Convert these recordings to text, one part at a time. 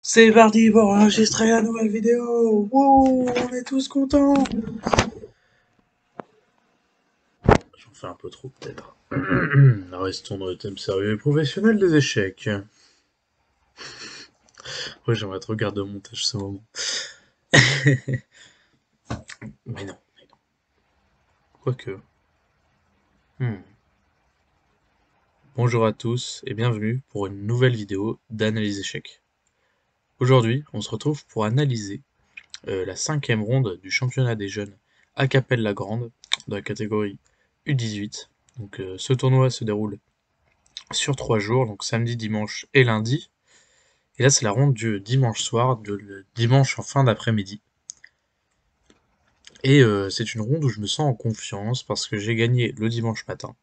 C'est parti pour enregistrer la nouvelle vidéo. Wouh, on est tous contents. J'en fais un peu trop peut-être. Restons dans le thème sérieux et professionnel des échecs. Ouais, j'aimerais trop regarder au montage ce moment. Mais non. Quoique. Hmm. Bonjour à tous et bienvenue pour une nouvelle vidéo d'analyse échec. Aujourd'hui, on se retrouve pour analyser la 5e ronde du championnat des jeunes à Capelle-la-Grande dans la catégorie U18. Donc ce tournoi se déroule sur 3 jours, donc samedi, dimanche et lundi. Et là, c'est la ronde du dimanche soir, le dimanche en fin d'après-midi. Et c'est une ronde où je me sens en confiance parce que j'ai gagné le dimanche matin.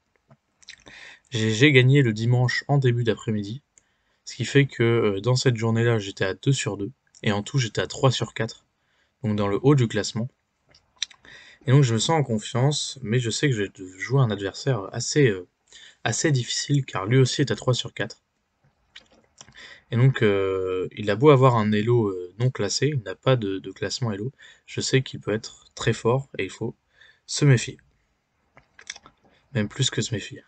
J'ai gagné le dimanche en début d'après-midi. Ce qui fait que dans cette journée-là, j'étais à 2 sur 2. Et en tout, j'étais à 3 sur 4. Donc dans le haut du classement. Et donc je me sens en confiance, mais je sais que je vais jouer un adversaire assez difficile car lui aussi est à 3 sur 4. Et donc, il a beau avoir un Elo non classé, il n'a pas de classement Elo, je sais qu'il peut être très fort et il faut se méfier. Même plus que se méfier.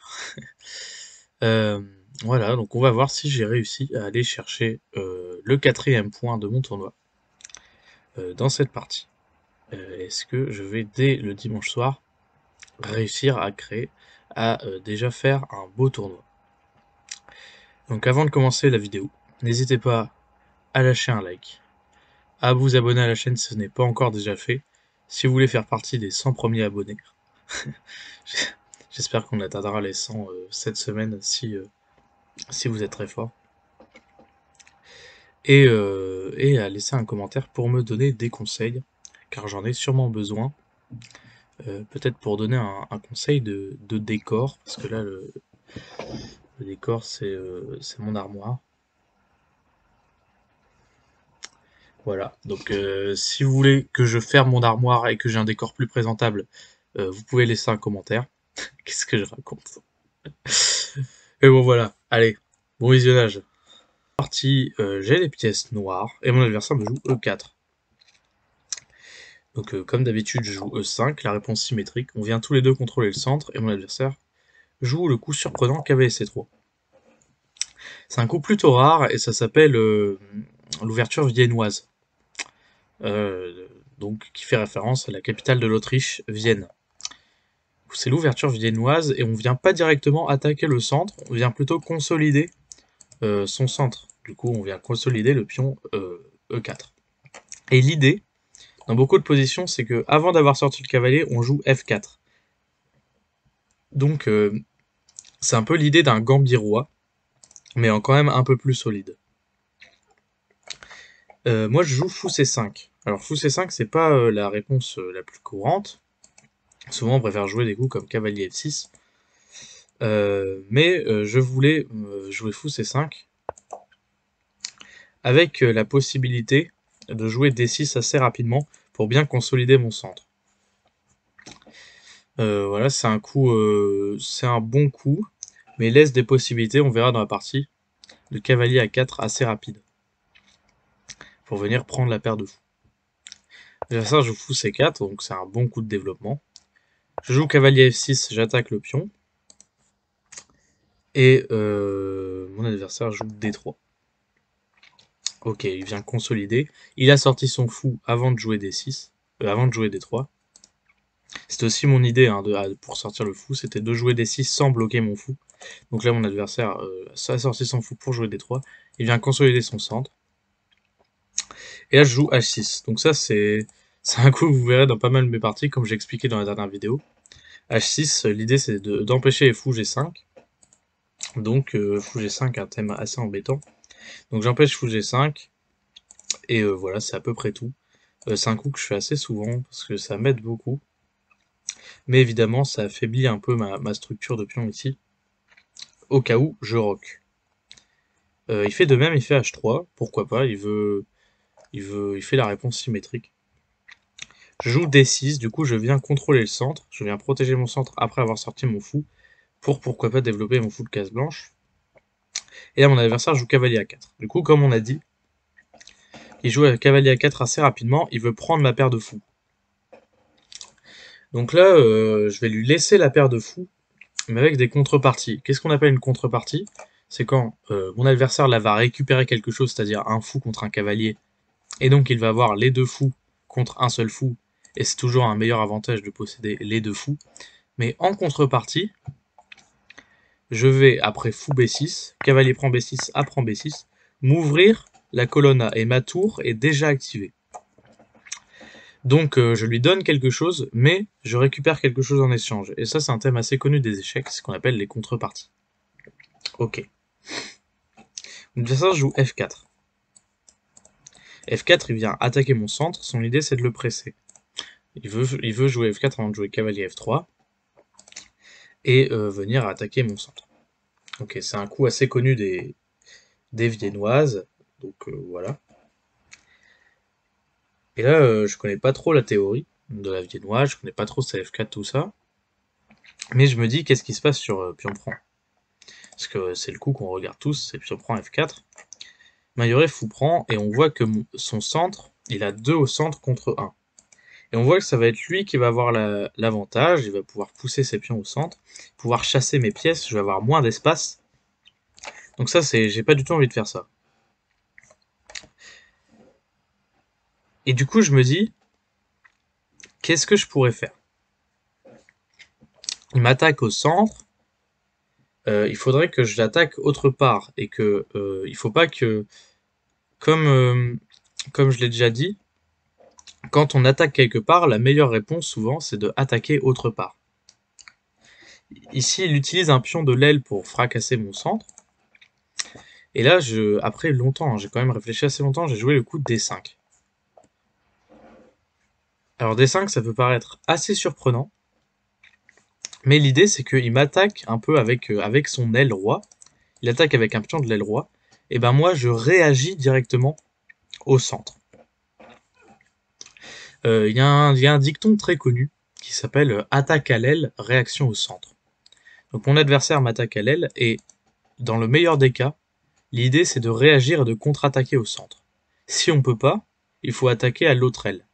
Euh, voilà, donc on va voir si j'ai réussi à aller chercher le 4e point de mon tournoi dans cette partie. Est-ce que je vais, dès le dimanche soir, réussir à créer, à déjà faire un beau tournoi. Donc avant de commencer la vidéo, n'hésitez pas à lâcher un like, à vous abonner à la chaîne si ce n'est pas encore déjà fait, si vous voulez faire partie des 100 premiers abonnés. J'espère qu'on atteindra les 100 cette semaine si vous êtes très fort. Et à laisser un commentaire pour me donner des conseils, car j'en ai sûrement besoin. Peut-être pour donner un conseil de décor, parce que là, le décor, c'est mon armoire. Voilà, donc si vous voulez que je ferme mon armoire et que j'ai un décor plus présentable, vous pouvez laisser un commentaire. Qu'est-ce que je raconte? Et bon voilà, allez, bon visionnage. Partie, j'ai les pièces noires et mon adversaire me joue E4. Donc comme d'habitude, je joue E5, la réponse symétrique. On vient tous les deux contrôler le centre et mon adversaire joue le coup surprenant cavalier C3. C'est un coup plutôt rare et ça s'appelle l'ouverture viennoise. Donc qui fait référence à la capitale de l'Autriche, Vienne. C'est l'ouverture viennoise et on vient pas directement attaquer le centre, on vient plutôt consolider son centre. Du coup, on vient consolider le pion E4. Et l'idée, dans beaucoup de positions, c'est que avant d'avoir sorti le cavalier, on joue F4. Donc, c'est un peu l'idée d'un gambit roi, mais en quand même un peu plus solide. Moi, je joue fou C5. Alors, fou C5, c'est pas la réponse la plus courante. Souvent, on préfère jouer des coups comme cavalier F6. Mais je voulais jouer fou C5 avec la possibilité de jouer D6 assez rapidement pour bien consolider mon centre. Voilà, c'est un coup, c'est un bon coup, mais il laisse des possibilités, on verra dans la partie, de cavalier à 4 assez rapide, pour venir prendre la paire de fous. L'adversaire joue fou C4, donc c'est un bon coup de développement. Je joue cavalier F6, j'attaque le pion. Et mon adversaire joue D3. Ok, il vient consolider. Il a sorti son fou avant de jouer D6, avant de jouer D3. C'était aussi mon idée hein, pour sortir le fou, c'était de jouer D6 sans bloquer mon fou. Donc là, mon adversaire a sorti son fou pour jouer D3. Il vient consolider son centre. Et là, je joue H6. Donc ça, c'est un coup que vous verrez dans pas mal de mes parties, comme j'ai expliqué dans la dernière vidéo. H6, l'idée, c'est d'empêcher les fous G5. Donc fou G5, un thème assez embêtant. Donc j'empêche fou G5. Et voilà, c'est à peu près tout. C'est un coup que je fais assez souvent, parce que ça m'aide beaucoup. Mais évidemment, ça affaiblit un peu ma structure de pion ici, au cas où je roque. Il fait de même, il fait H3, pourquoi pas, il fait la réponse symétrique. Je joue D6, du coup je viens contrôler le centre, je viens protéger mon centre après avoir sorti mon fou, pour pourquoi pas développer mon fou de case blanche. Et là mon adversaire joue cavalier A4. Du coup, comme on a dit, Il joue à cavalier A4 assez rapidement, il veut prendre ma paire de fous. Donc là, je vais lui laisser la paire de fous, mais avec des contreparties. Qu'est-ce qu'on appelle une contrepartie? C'est quand mon adversaire là va récupérer quelque chose, c'est-à-dire un fou contre un cavalier, et donc il va avoir les deux fous contre un seul fou, et c'est toujours un meilleur avantage de posséder les deux fous. Mais en contrepartie, je vais, après fou B6, cavalier prend B6, A prend B6, m'ouvrir la colonne A, et ma tour est déjà activée. Donc je lui donne quelque chose, mais je récupère quelque chose en échange. Et ça, c'est un thème assez connu des échecs, ce qu'on appelle les contreparties. Ok. Donc ça, je joue F4. F4, il vient attaquer mon centre, son idée c'est de le presser. Il veut jouer F4 avant de jouer cavalier F3, et venir attaquer mon centre. Ok, c'est un coup assez connu des Viennoises, donc voilà. Et là, je connais pas trop la théorie de la Viennoise, je connais pas trop sa F4, tout ça. Mais je me dis, qu'est-ce qui se passe sur pion prend? Parce que c'est le coup qu'on regarde tous, c'est pion prend F4. Maioret fou prend, et on voit que son centre, il a 2 au centre contre 1. Et on voit que ça va être lui qui va avoir l'avantage, il va pouvoir pousser ses pions au centre, pouvoir chasser mes pièces, je vais avoir moins d'espace. Donc ça, j'ai pas du tout envie de faire ça. Et du coup, je me dis, qu'est-ce que je pourrais faire? Il m'attaque au centre, il faudrait que je l'attaque autre part, et que il faut pas que, comme je l'ai déjà dit, quand on attaque quelque part, la meilleure réponse souvent c'est de attaquer autre part. Ici, il utilise un pion de l'aile pour fracasser mon centre. Et là, après longtemps, j'ai quand même réfléchi assez longtemps, j'ai joué le coup de D5. Alors D5, ça peut paraître assez surprenant, mais l'idée c'est qu'il m'attaque un peu avec son aile roi. Il attaque avec un pion de l'aile roi. Et ben moi, je réagis directement au centre. Il y a un dicton très connu qui s'appelle attaque à l'aile, réaction au centre. Donc mon adversaire m'attaque à l'aile et dans le meilleur des cas, l'idée c'est de réagir et de contre-attaquer au centre. Si on peut pas, il faut attaquer à l'autre aile.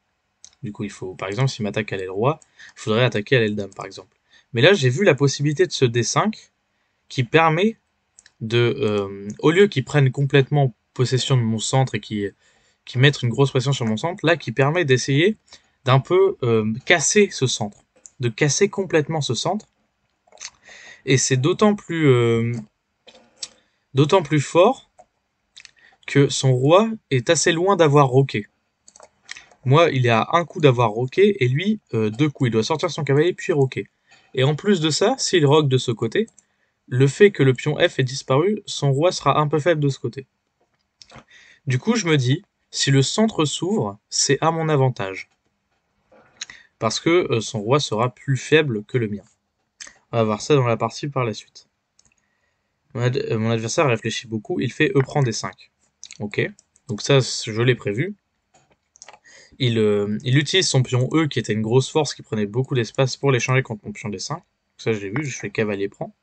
Du coup, il faut, par exemple, s'il m'attaque à l'aile roi, il faudrait attaquer à l'aile dame, par exemple. Mais là, j'ai vu la possibilité de ce D5 qui permet de, au lieu qu'il prenne complètement possession de mon centre et qui mettent une grosse pression sur mon centre, là, qui permet d'essayer d'un peu casser ce centre, de casser complètement ce centre. Et c'est d'autant plus fort que son roi est assez loin d'avoir roqué. Moi, il est à un coup d'avoir roqué, et lui, 2 coups. Il doit sortir son cavalier, puis roquer. Et en plus de ça, s'il roque de ce côté, le fait que le pion F ait disparu, son roi sera un peu faible de ce côté. Du coup, je me dis, si le centre s'ouvre, c'est à mon avantage. Parce que son roi sera plus faible que le mien. On va voir ça dans la partie par la suite. Mon adversaire réfléchit beaucoup, il fait E prend D5. Ok, donc ça, je l'ai prévu. Il utilise son pion E, qui était une grosse force, qui prenait beaucoup d'espace, pour l'échanger contre mon pion D5. Ça, je l'ai vu, je fais cavalier prend.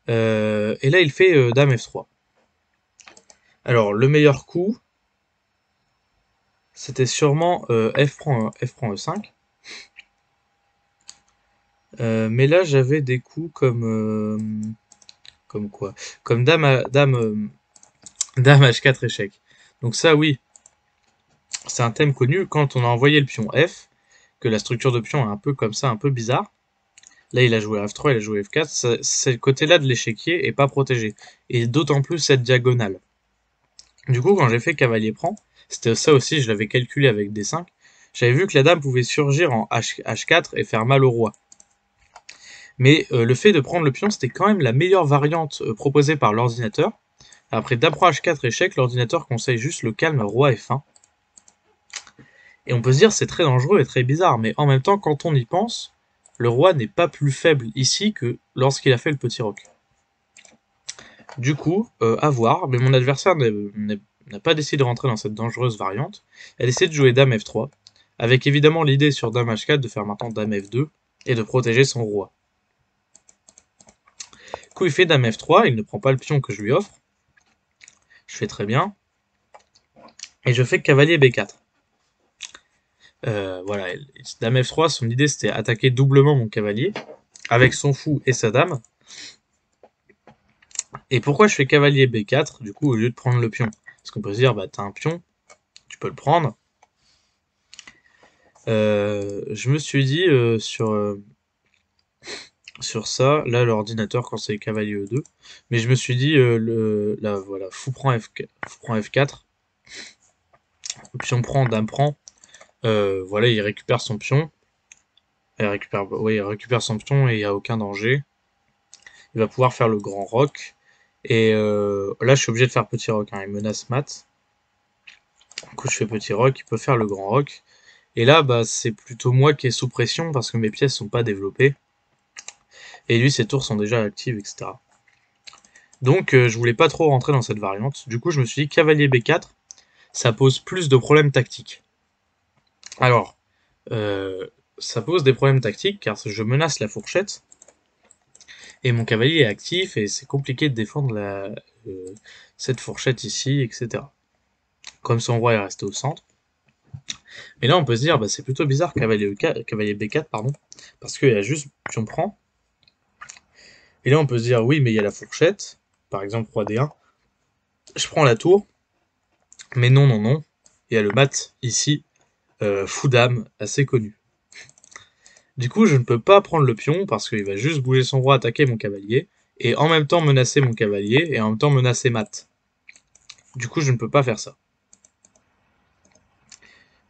Et là, il fait dame F3. Alors, le meilleur coup, c'était sûrement F prend E5. Mais là, j'avais des coups comme quoi? Comme dame H4 échec. Donc ça, oui, c'est un thème connu. Quand on a envoyé le pion F, que la structure de pion est un peu comme ça, un peu bizarre. Là, il a joué F3, il a joué F4. C'est le côté-là de l'échiquier et pas protégé. Et d'autant plus cette diagonale. Du coup, quand j'ai fait cavalier prend, c'était ça aussi, je l'avais calculé avec D5. J'avais vu que la dame pouvait surgir en H4 et faire mal au roi. Mais le fait de prendre le pion, c'était quand même la meilleure variante proposée par l'ordinateur. Après dame prend H4 échec, l'ordinateur conseille juste le calme roi F1. Et on peut se dire c'est très dangereux et très bizarre, mais en même temps, quand on y pense, le roi n'est pas plus faible ici que lorsqu'il a fait le petit roc. Du coup, à voir, mais mon adversaire n'a pas décidé de rentrer dans cette dangereuse variante. Elle essaie de jouer dame F3, avec évidemment l'idée sur dame H4 de faire maintenant dame F2 et de protéger son roi. Du coup, il fait dame F3, il ne prend pas le pion que je lui offre. Je je fais très bien. Et je fais cavalier B4. Voilà, dame F3, son idée c'était attaquer doublement mon cavalier, avec son fou et sa dame. Et pourquoi je fais cavalier B4, du coup, au lieu de prendre le pion? Parce qu'on peut se dire, bah t'as un pion, tu peux le prendre. Je me suis dit sur ça, là l'ordinateur quand c'est cavalier E2, mais je me suis dit, là voilà, fou prend F4, pion prend, dame prend, voilà, il récupère son pion, il récupère son pion et il n'y a aucun danger. Il va pouvoir faire le grand roc. Et là, je suis obligé de faire petit roc. Hein. Il menace mat. Du coup, je fais petit roc. Il peut faire le grand roc. Et là, bah, c'est plutôt moi qui est sous pression parce que mes pièces sont pas développées. Et lui, ses tours sont déjà actives, etc. Donc, je voulais pas trop rentrer dans cette variante. Du coup, je me suis dit cavalier B4, ça pose plus de problèmes tactiques. Alors, ça pose des problèmes tactiques car je menace la fourchette. Et mon cavalier est actif et c'est compliqué de défendre cette fourchette ici, etc. Comme son roi est resté au centre. Mais là, on peut se dire, bah, c'est plutôt bizarre cavalier B4, pardon, parce qu'il y a juste pion prend. Et là, on peut se dire, oui, mais il y a la fourchette, par exemple roi D1. Je prends la tour, mais non, non, non. Il y a le mat ici, fou dame, assez connu. Du coup, je ne peux pas prendre le pion parce qu'il va juste bouger son roi, attaquer mon cavalier, et en même temps menacer mon cavalier, et en même temps menacer mat. Du coup, je ne peux pas faire ça.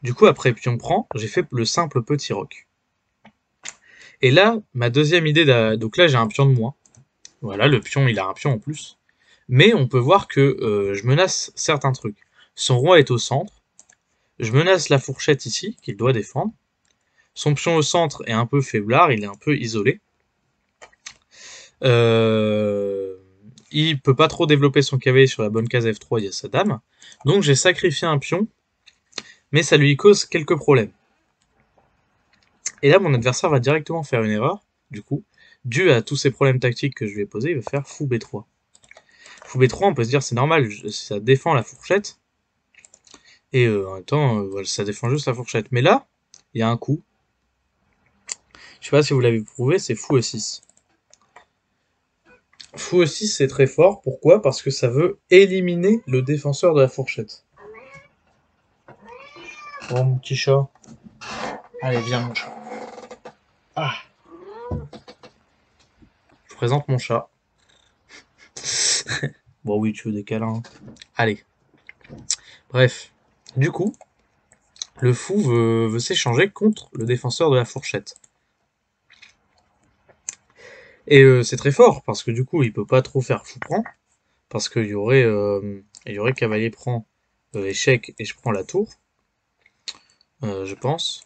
Du coup, après pion prend, j'ai fait le simple petit roc. Et là, ma deuxième idée, donc là j'ai un pion de moins. Voilà, le pion, il a un pion en plus. Mais on peut voir que je menace certains trucs. Son roi est au centre. Je menace la fourchette ici, qu'il doit défendre. Son pion au centre est un peu faiblard, il est un peu isolé. Il peut pas trop développer son cavalier sur la bonne case F3, il y a sa dame. Donc j'ai sacrifié un pion, mais ça lui cause quelques problèmes. Et là, mon adversaire va directement faire une erreur, du coup. Dû à tous ces problèmes tactiques que je lui ai posés, il va faire fou B3. Fou B3, on peut se dire c'est normal, ça défend la fourchette. Et en même temps, voilà, ça défend juste la fourchette. Mais là, il y a un coup. Je sais pas si vous l'avez prouvé, c'est fou E6. Fou E6, c'est très fort. Pourquoi? Parce que ça veut éliminer le défenseur de la fourchette. Oh, mon petit chat. Allez, viens, mon chat. Ah. Je vous présente mon chat. Bon, oui, tu veux des câlins. Allez. Bref. Du coup, le fou veut s'échanger contre le défenseur de la fourchette. Et c'est très fort, parce que du coup, il peut pas trop faire fou prend, parce qu'il y aurait cavalier prend, échec, et je prends la tour, je pense.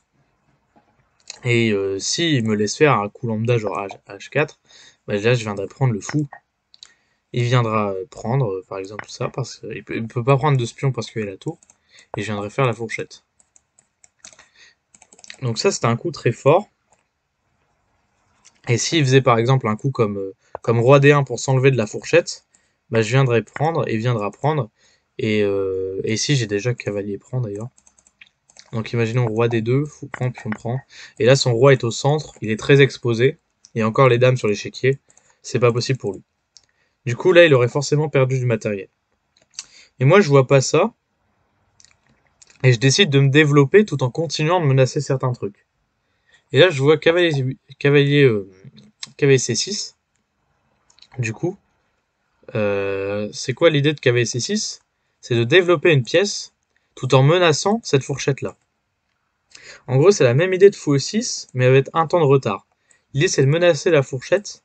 Et s'il me laisse faire un coup lambda genre H4, bah là je viendrai prendre le fou. Il viendra prendre, par exemple, ça, parce qu'il peut pas prendre de spion parce qu'il y a la tour, et je viendrai faire la fourchette. Donc ça, c'était un coup très fort. Et s'il faisait par exemple un coup comme roi D1 pour s'enlever de la fourchette, bah je viendrai prendre et viendra prendre. Et ici j'ai déjà cavalier prend d'ailleurs. Donc imaginons roi D2, fou prend, pion prend. Et là son roi est au centre, il est très exposé. Et encore les dames sur l'échiquier, c'est pas possible pour lui. Du coup là il aurait forcément perdu du matériel. Et moi je vois pas ça. Et je décide de me développer tout en continuant de menacer certains trucs. Et là je vois cavalier C6. Du coup, c'est quoi l'idée de cavalier C6? C'est de développer une pièce tout en menaçant cette fourchette-là. En gros, c'est la même idée de fou E6, mais avec un temps de retard. L'idée, c'est de menacer la fourchette,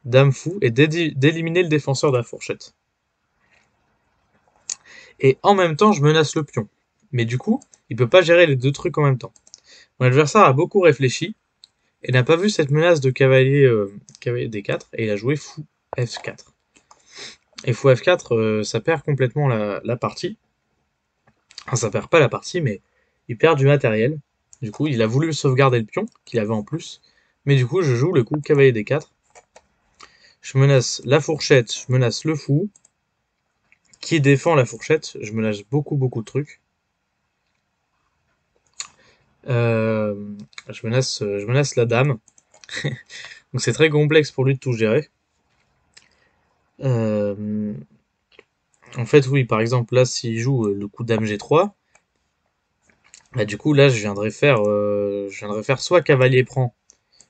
dame fou, et d'éliminer le défenseur de la fourchette. Et en même temps, je menace le pion. Mais du coup, il peut pas gérer les deux trucs en même temps. Mon adversaire a beaucoup réfléchi, et n'a pas vu cette menace de cavalier D4, et il a joué fou F4. Et fou F4, ça perd complètement la partie. Enfin, ça perd pas la partie, mais il perd du matériel. Du coup, il a voulu sauvegarder le pion, qu'il avait en plus. Mais du coup, je joue le coup cavalier D4. Je menace la fourchette, je menace le fou. qui défend la fourchette. Je menace beaucoup de trucs. Je menace la dame. Donc c'est très complexe pour lui de tout gérer. Euh, En fait, oui, par exemple, là, s'il joue le coup dame G3, bah du coup, là, je viendrais faire soit cavalier prend,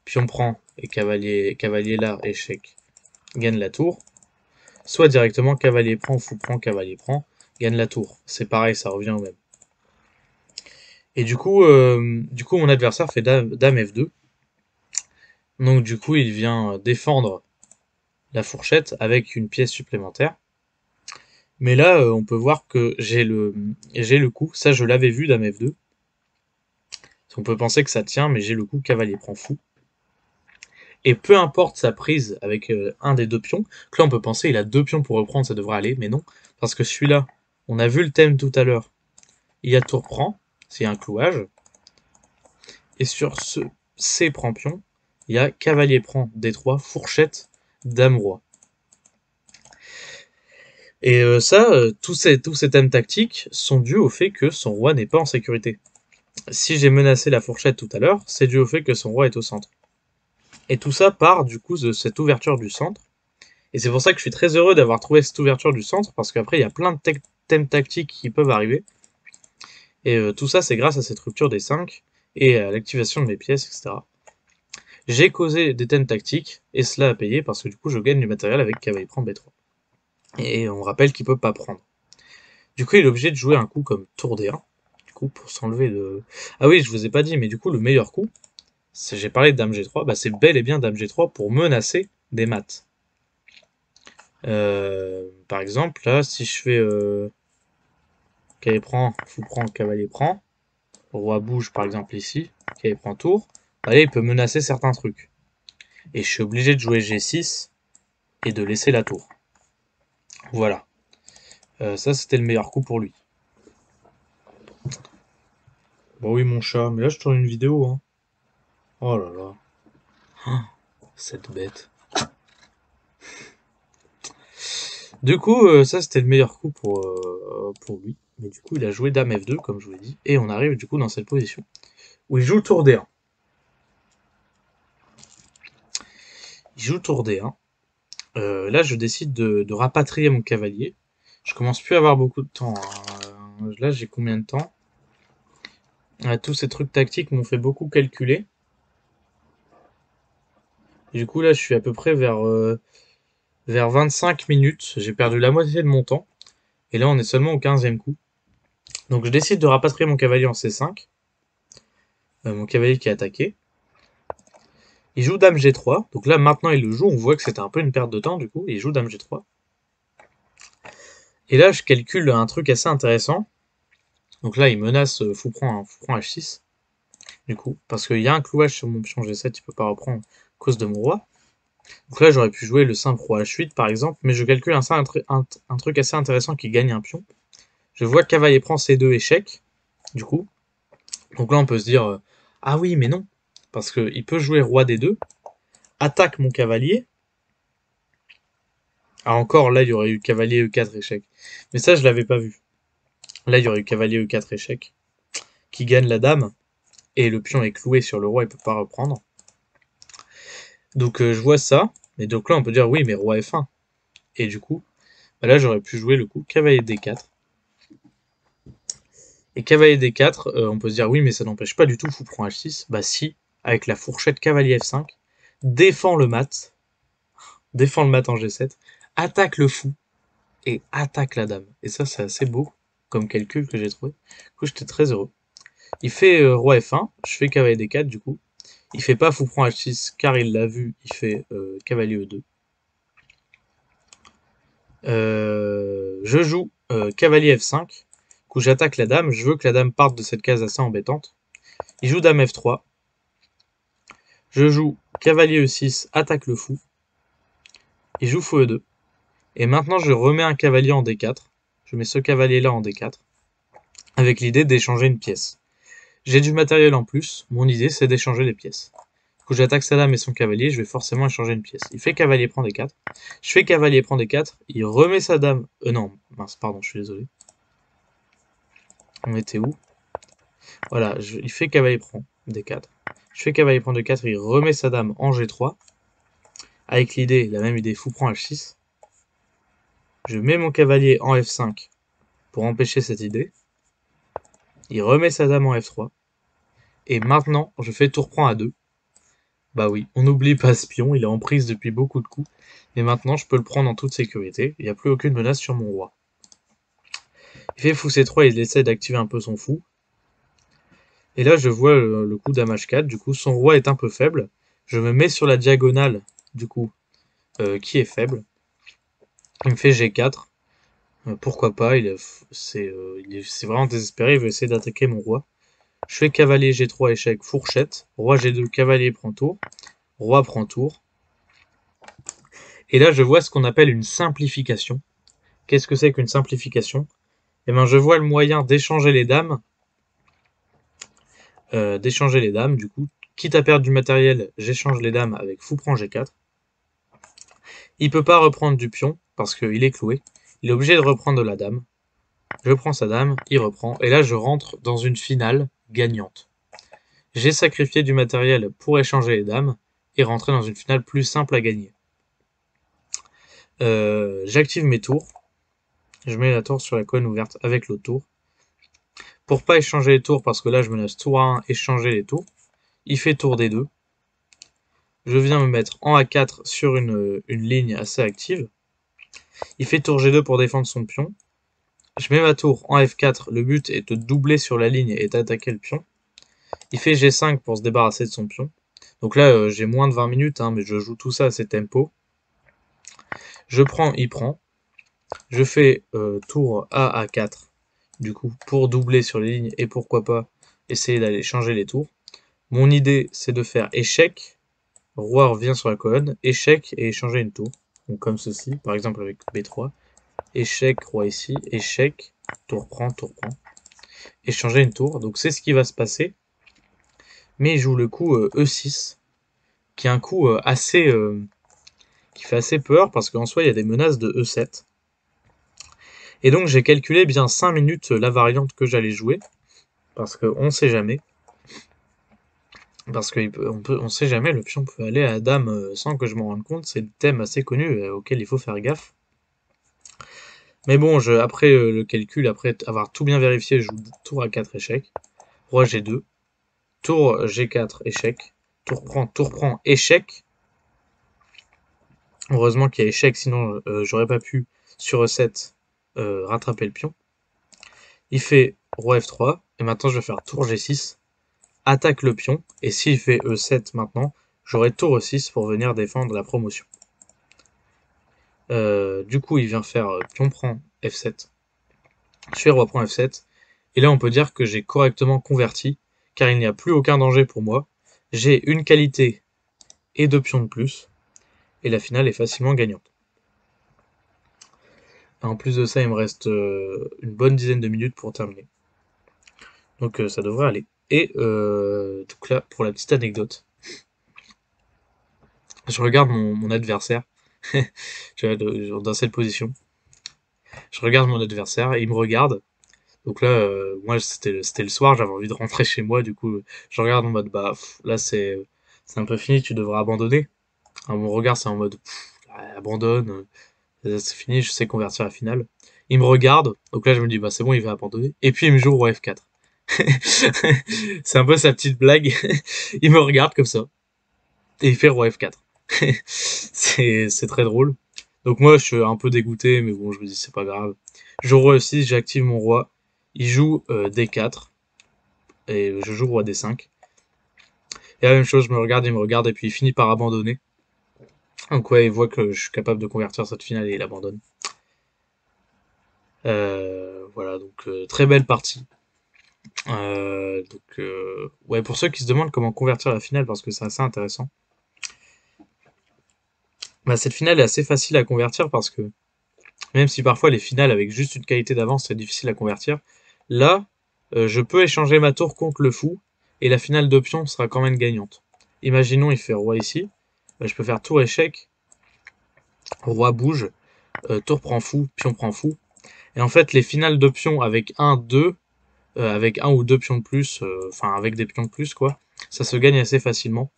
pion prend, et cavalier là, échec, gagne la tour, soit directement cavalier prend, fou prend, cavalier prend, gagne la tour. C'est pareil, ça revient au même. Et du coup, mon adversaire fait dame F2. Donc, du coup, il vient défendre la fourchette avec une pièce supplémentaire. Mais là, on peut voir que j'ai le coup. Ça, je l'avais vu, dame F2. On peut penser que ça tient, mais j'ai le coup cavalier prend fou. Et peu importe sa prise avec un des deux pions, que là on peut penser il a deux pions pour reprendre, ça devrait aller, mais non. Parce que celui-là, on a vu le thème tout à l'heure, il y a tour prend, c'est un clouage. Et sur ce C prend pion, il y a cavalier prend D3, fourchette, dame roi. Et tous ces thèmes tactiques sont dus au fait que son roi n'est pas en sécurité. Si j'ai menacé la fourchette tout à l'heure, c'est dû au fait que son roi est au centre. Et tout ça part du coup de cette ouverture du centre. Et c'est pour ça que je suis très heureux d'avoir trouvé cette ouverture du centre, parce qu'après il y a plein de thèmes tactiques qui peuvent arriver. Et tout ça c'est grâce à cette rupture des 5 et à l'activation de mes pièces, etc. J'ai causé des thèmes tactiques, et cela a payé parce que du coup je gagne du matériel avec cavalier prend B3. Et on rappelle qu'il peut pas prendre. Du coup il est obligé de jouer un coup comme tour D1, du coup pour s'enlever de... Ah oui, je vous ai pas dit, mais du coup le meilleur coup, j'ai parlé de dame G3, bah c'est bel et bien dame G3 pour menacer des maths. Par exemple, là, si je fais cavalier prend, fou prend, cavalier prend, roi bouge par exemple ici, cavalier prend tour, bah là il peut menacer certains trucs. Et je suis obligé de jouer G6 et de laisser la tour. Voilà. Ça c'était le meilleur coup pour lui. Bon oui mon chat, mais là je tourne une vidéo, hein. Oh là là. Cette bête. Du coup, ça c'était le meilleur coup pour lui. Mais du coup, il a joué dame F2, comme je vous l'ai dit. Et on arrive du coup dans cette position. Où il joue tour D1. Il joue tour D1. Là, je décide de rapatrier mon cavalier. Je commence plus à avoir beaucoup de temps, hein. Là, j'ai combien de temps? Tous ces trucs tactiques m'ont fait beaucoup calculer. Et du coup, là, je suis à peu près vers 25 minutes. J'ai perdu la moitié de mon temps. Et là, on est seulement au 15e coup. Donc, je décide de rapatrier mon cavalier en C5. Mon cavalier qui est attaqué. Il joue dame G3. Donc là, maintenant, il le joue. On voit que c'était un peu une perte de temps, du coup. Il joue dame G3. Et là, je calcule un truc assez intéressant. Donc là, il menace fou prend H6. Du coup, parce qu'il y a un clouage sur mon pion G7, il peut pas reprendre à cause de mon roi. Donc là, j'aurais pu jouer le simple roi H8 par exemple, mais je calcule un truc assez intéressant qui gagne un pion. Je vois cavalier prend C2 échec, du coup. Donc là, on peut se dire, ah oui, mais non, parce qu'il peut jouer roi D2, attaque mon cavalier. Ah encore, là, il y aurait eu cavalier E4 échec. Mais ça, je l'avais pas vu. Là, il y aurait eu cavalier E4 échec, qui gagne la dame, et le pion est cloué sur le roi, il peut pas reprendre. Donc je vois ça, et donc là, on peut dire, oui, mais roi F1. Et du coup, bah là, j'aurais pu jouer le coup cavalier D4. Et cavalier D4, on peut se dire oui, mais ça n'empêche pas du tout fou prend H6. Bah si, avec la fourchette cavalier F5, défend le mat en G7, attaque le fou et attaque la dame. Et ça, c'est assez beau comme calcul que j'ai trouvé. Du coup, j'étais très heureux. Il fait roi F1, je fais cavalier D4 du coup. Il fait pas fou prend H6 car il l'a vu, il fait cavalier E2. Je joue cavalier F5. Du coup, j'attaque la dame. Je veux que la dame parte de cette case assez embêtante. Il joue dame F3. Je joue cavalier E6, attaque le fou. Il joue fou E2. Et maintenant, je remets un cavalier en D4. Je mets ce cavalier-là en D4. Avec l'idée d'échanger une pièce. J'ai du matériel en plus. Mon idée, c'est d'échanger les pièces. coup, j'attaque sa dame et son cavalier, je vais forcément échanger une pièce. Il fait cavalier prend D4. Je fais cavalier prend D4. Il remet sa dame. Non, mince, pardon, je suis désolé. On était où? Voilà, il fait cavalier prend D4. Je fais cavalier prend D4, il remet sa dame en G3. Avec l'idée, la même idée, fou prend H6. Je mets mon cavalier en F5 pour empêcher cette idée. Il remet sa dame en F3. Et maintenant, je fais tour prend A2. Bah oui, on n'oublie pas ce pion, il est en prise depuis beaucoup de coups. Et maintenant, je peux le prendre en toute sécurité. Il n'y a plus aucune menace sur mon roi. Il fait fou C3, il essaie d'activer un peu son fou. Et là, je vois le coup dame H4. Du coup, son roi est un peu faible. Je me mets sur la diagonale, du coup, qui est faible. Il me fait G4. Pourquoi pas, c'est vraiment désespéré, il veut essayer d'attaquer mon roi. Je fais cavalier G3, échec, fourchette. Roi G2, cavalier prend tour. Roi prend tour. Et là, je vois ce qu'on appelle une simplification. Qu'est-ce que c'est qu'une simplification? Eh bien, je vois le moyen d'échanger les dames. Du coup. Quitte à perdre du matériel, j'échange les dames avec fou prend G4. Il peut pas reprendre du pion, parce qu'il est cloué. Il est obligé de reprendre de la dame. Je prends sa dame, il reprend. Et là, je rentre dans une finale gagnante. J'ai sacrifié du matériel pour échanger les dames et rentrer dans une finale plus simple à gagner. J'active mes tours. Je mets la tour sur la colonne ouverte avec l'autre tour. Pour pas échanger les tours, parce que là je menace tour A1, échanger les tours. Il fait tour D2. Je viens me mettre en A4 sur une ligne assez active. Il fait tour G2 pour défendre son pion. Je mets ma tour en F4. Le but est de doubler sur la ligne et d'attaquer le pion. Il fait G5 pour se débarrasser de son pion. Donc là, j'ai moins de 20 minutes, mais je joue tout ça à ses tempos. Je prends, il prend. Je fais tour A à 4, du coup, pour doubler sur les lignes et pourquoi pas essayer d'aller changer les tours. Mon idée, c'est de faire échec. Roi revient sur la colonne, échec et échanger une tour. Donc comme ceci, par exemple avec B3. Échec, roi ici, échec, tour prend, échanger une tour. Donc c'est ce qui va se passer. Mais il joue le coup E6, qui est un coup qui fait assez peur parce qu'en soi il y a des menaces de E7. Et donc j'ai calculé bien 5 minutes la variante que j'allais jouer, parce qu'on sait jamais. Parce on sait jamais, le pion peut aller à dame sans que je m'en rende compte, c'est le thème assez connu auquel il faut faire gaffe. Mais bon, après le calcul, après avoir tout bien vérifié, je joue tour à 4 échec, roi G2, tour G4 échec, tour prend, échec. Heureusement qu'il y a échec, sinon j'aurais pas pu sur E7 rattraper le pion. Il fait roi F3, et maintenant je vais faire tour G6, attaque le pion, et s'il fait E7 maintenant, j'aurai tour E6 pour venir défendre la promotion. Du coup, il vient faire pion prend F7. Je fais roi prend F7, et là on peut dire que j'ai correctement converti, car il n'y a plus aucun danger pour moi. J'ai une qualité et 2 pions de plus, et la finale est facilement gagnante. En plus de ça, il me reste une bonne dizaine de minutes pour terminer. Donc ça devrait aller. Et donc là, pour la petite anecdote, je regarde mon adversaire dans cette position. Je regarde mon adversaire et il me regarde. Donc là, moi c'était le soir, j'avais envie de rentrer chez moi. Du coup, je regarde en mode bah là c'est un peu fini, tu devrais abandonner. Alors, mon regard c'est en mode abandonne, c'est fini, je sais convertir la finale. Il me regarde, donc là je me dis bah c'est bon, il va abandonner. Et puis il me joue roi F4. C'est un peu sa petite blague. Il me regarde comme ça et il fait roi F4. C'est très drôle. Donc moi je suis un peu dégoûté, mais bon je me dis c'est pas grave. Je roi E6, j'active mon roi. Il joue D4 et je joue roi D5. Et la même chose, je me regarde, il me regarde et puis il finit par abandonner. Donc ouais, il voit que je suis capable de convertir cette finale et il abandonne. Voilà, donc très belle partie. Ouais, pour ceux qui se demandent comment convertir la finale, parce que c'est assez intéressant. Bah, cette finale est assez facile à convertir parce que même si parfois les finales avec juste une qualité d'avance c'est difficile à convertir, là je peux échanger ma tour contre le fou et la finale de pion sera quand même gagnante. Imaginons, il fait roi ici. Bah, je peux faire tour échec, roi bouge, tour prend fou, pion prend fou. Et en fait, les finales de pions avec un 2 avec un ou deux pions de plus, enfin avec des pions de plus, quoi, ça se gagne assez facilement.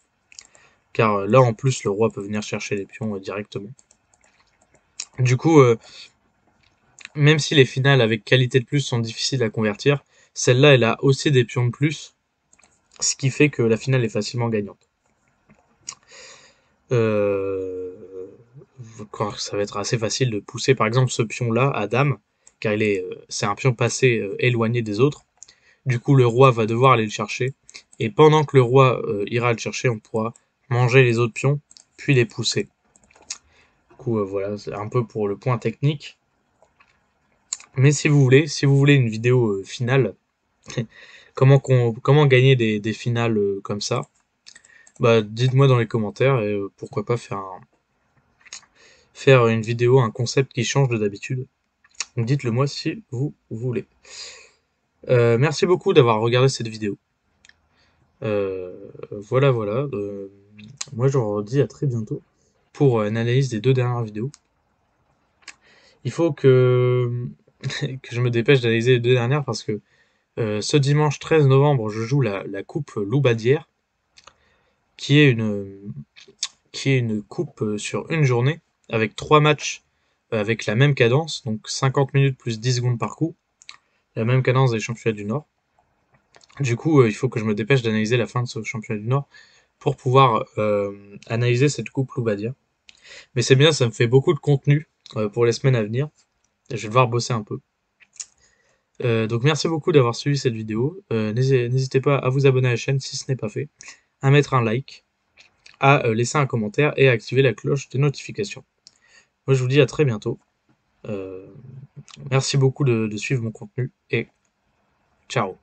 Car là, en plus, le roi peut venir chercher les pions directement. Du coup, même si les finales avec qualité de plus sont difficiles à convertir, celle-là, elle a aussi des pions de plus, ce qui fait que la finale est facilement gagnante. Euh, ça va être assez facile de pousser par exemple ce pion-là à dame, car c'est un pion passé éloigné des autres. Du coup, le roi va devoir aller le chercher, et pendant que le roi ira le chercher, on pourra manger les autres pions, puis les pousser. Du coup, voilà, c'est un peu pour le point technique. Mais si vous voulez une vidéo finale, comment gagner des finales comme ça, bah dites-moi dans les commentaires et pourquoi pas faire une vidéo, un concept qui change de d'habitude. Donc dites-le moi si vous voulez. Merci beaucoup d'avoir regardé cette vidéo. Voilà, voilà. Moi, je vous dis à très bientôt pour une analyse des deux dernières vidéos. Il faut que je me dépêche d'analyser les deux dernières parce que ce dimanche 13 novembre, je joue la coupe Loubadière, qui est une coupe sur une journée, avec trois matchs avec la même cadence, donc 50 minutes plus 10 secondes par coup, la même cadence des championnats du Nord. Du coup, il faut que je me dépêche d'analyser la fin de ce championnat du Nord pour pouvoir analyser cette coupe Loubadia. Mais c'est bien, ça me fait beaucoup de contenu pour les semaines à venir. Je vais devoir bosser un peu. Donc merci beaucoup d'avoir suivi cette vidéo. N'hésitez pas à vous abonner à la chaîne si ce n'est pas fait, à mettre un like, à laisser un commentaire et à activer la cloche de notification. Moi je vous dis à très bientôt. Euh, Merci beaucoup de suivre mon contenu et ciao.